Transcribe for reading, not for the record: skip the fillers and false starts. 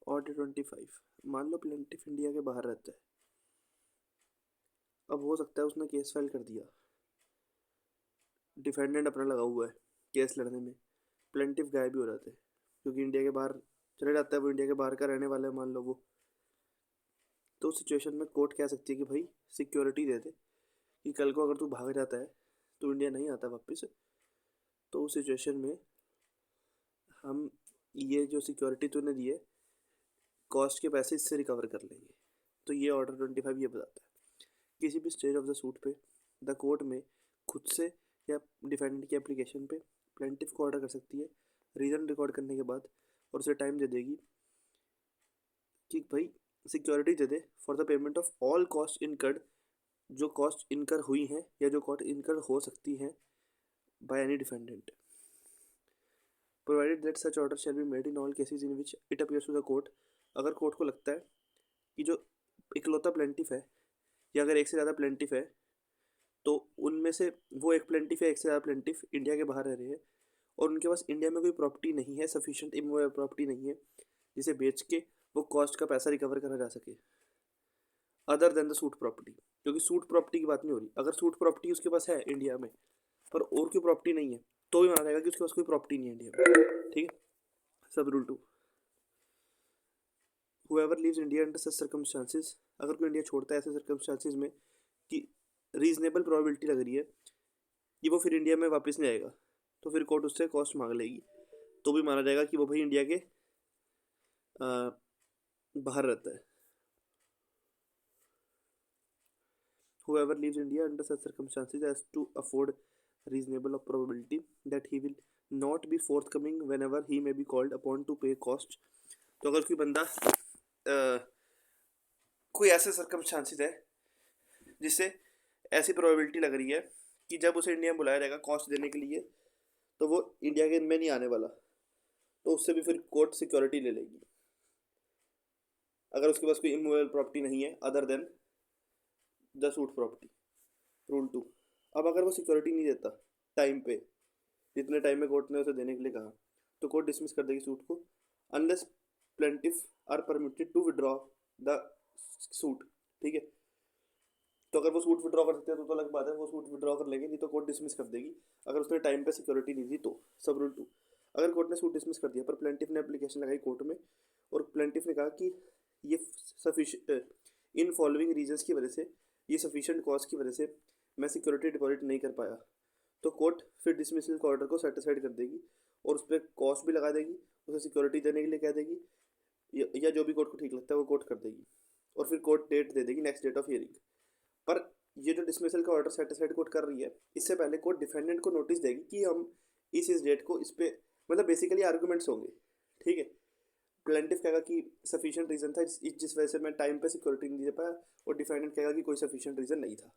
Order 25। मान लो plaintiff India के बाहर रहता है। अब हो सकता है उसने केस फाइल कर दिया, डिफेंडेंट अपना लगा हुआ है केस लड़ने में, प्लेंटिफ गायब भी हो जाते हैं क्योंकि इंडिया के बाहर चले जाता है, वो इंडिया के बाहर का रहने वाला है मान लो वो। तो उस सिचुएशन में कोर्ट कह सकती है कि भाई सिक्योरिटी दे दे कि कल को अगर तू भाग जाता है तो इंडिया नहीं आता वापस, तो उस सिचुएशन में हम ये जो सिक्योरिटी तूने दी है कॉस्ट के पैसे इससे रिकवर कर लेंगे। तो ये ऑर्डर 25 ये बताता है किसी भी स्टेज ऑफ द सूट पे द कोर्ट में खुद से या डिफेंडेंट की एप्लीकेशन पे प्लेंटिफ को ऑर्डर कर सकती है रीज़न रिकॉर्ड करने के बाद, और उसे टाइम दे देगी कि भाई security they they for the payment of all cost incurred, जो कॉस्ट इनकर हुई हैं या जो कॉस्ट इनकर हो सकती हैं by any defendant, provided that such order shall be made in all cases in which it appears to the court. अगर court को लगता है कि जो इकलौता प्लेंटिफ है या अगर एक से ज़्यादा प्लेंटिफ है तो उनमें से वो एक प्लेंटिफ या एक से ज़्यादा प्लेंटिफ इंडिया के बाहर रह रहे हैं और उनके पास इंडिया में कोई प्रॉपर्टी नहीं है, सफिशिएंट इमूवेबल प्रॉपर्टी नहीं है जिसे बेच के वो कॉस्ट का पैसा रिकवर करा जा सके other than the suit property. क्योंकि सूट प्रॉपर्टी की बात नहीं हो रही, अगर सूट प्रॉपर्टी उसके पास है इंडिया में पर और कोई प्रॉपर्टी नहीं है तो भी माना जाएगा कि उसके पास कोई प्रॉपर्टी नहीं है इंडिया में। ठीक है। Sub rule 2, whoever leaves India under such circumstances, अगर कोई इंडिया छोड़ता है ऐसे सर्कमस्टांसिस में कि रीजनेबल प्रोबेबिलिटी लग रही है कि वो फिर इंडिया में वापस नहीं आएगा, तो फिर कोर्ट उससे कॉस्ट मांग लेगी, तो भी माना जाएगा कि वो भाई इंडिया के बाहर रहता है। Whoever leaves India under such circumstances as to afford reasonable probability that he will not be forthcoming whenever he may be called upon to pay cost। तो अगर कोई बंदा कोई ऐसे सर्कमस्टांसिस है जिससे ऐसी प्रोबेबिलिटी लग रही है कि जब उसे इंडिया में बुलाया जाएगा कॉस्ट देने के लिए तो वो इंडिया के में नहीं आने वाला, तो उससे भी फिर कोर्ट सिक्योरिटी ले लेगी अगर उसके पास कोई इमूवेबल प्रॉपर्टी नहीं है other than the suit property. Rule 2, अब अगर वो सिक्योरिटी नहीं देता टाइम पे जितने टाइम में कोर्ट ने उसे देने के लिए कहा तो कोर्ट डिसमिस कर देगी सूट को unless plaintiff are permitted to withdraw the suit. ठीक है। तो अगर वो सूट विड्रॉ कर सकते हैं तो अलग बात है, वो सूट विड्रॉ कर लेंगे, नहीं तो कोर्ट डिसमिस कर देगी अगर उसने टाइम पे सिक्योरिटी नहीं दी तो। सब रूल 2, अगर कोर्ट ने सूट डिसमिस कर दिया पर प्लेंटिफ ने एप्लीकेशन लगाई कोर्ट में और प्लेंटिफ ने कहा कि ये सफिशिएंट इन फॉलोइंग रीजंस की वजह से, ये सफिशिएंट कॉस्ट की वजह से मैं सिक्योरिटी डिपॉजिट नहीं कर पाया, तो कोर्ट फिर डिसमिसल के ऑर्डर को सेटिस्फाइड कर देगी और उस पर कॉस्ट भी लगा देगी, उसे सिक्योरिटी देने के लिए कह देगी या जो भी कोर्ट को ठीक लगता है वो कोर्ट कर देगी और फिर कोर्ट डेट दे देगी नेक्स्ट डेट ऑफ हियरिंग। पर ये जो डिसमिसल का ऑर्डर सेटिस्फाइड कोर्ट कर रही है इससे पहले कोर्ट डिफेंडेंट को नोटिस देगी कि हम इस डेट को इस पे, मतलब बेसिकली आर्गूमेंट्स होंगे। ठीक है। प्लेंटिफ कहेगा कि सफिशिएंट रीज़न था जिस वजह से मैं टाइम पे सिक्योरिटी नहीं दे पाया और डिफेंडेंट कहेगा कि कोई सफिशिएंट रीज़न नहीं था।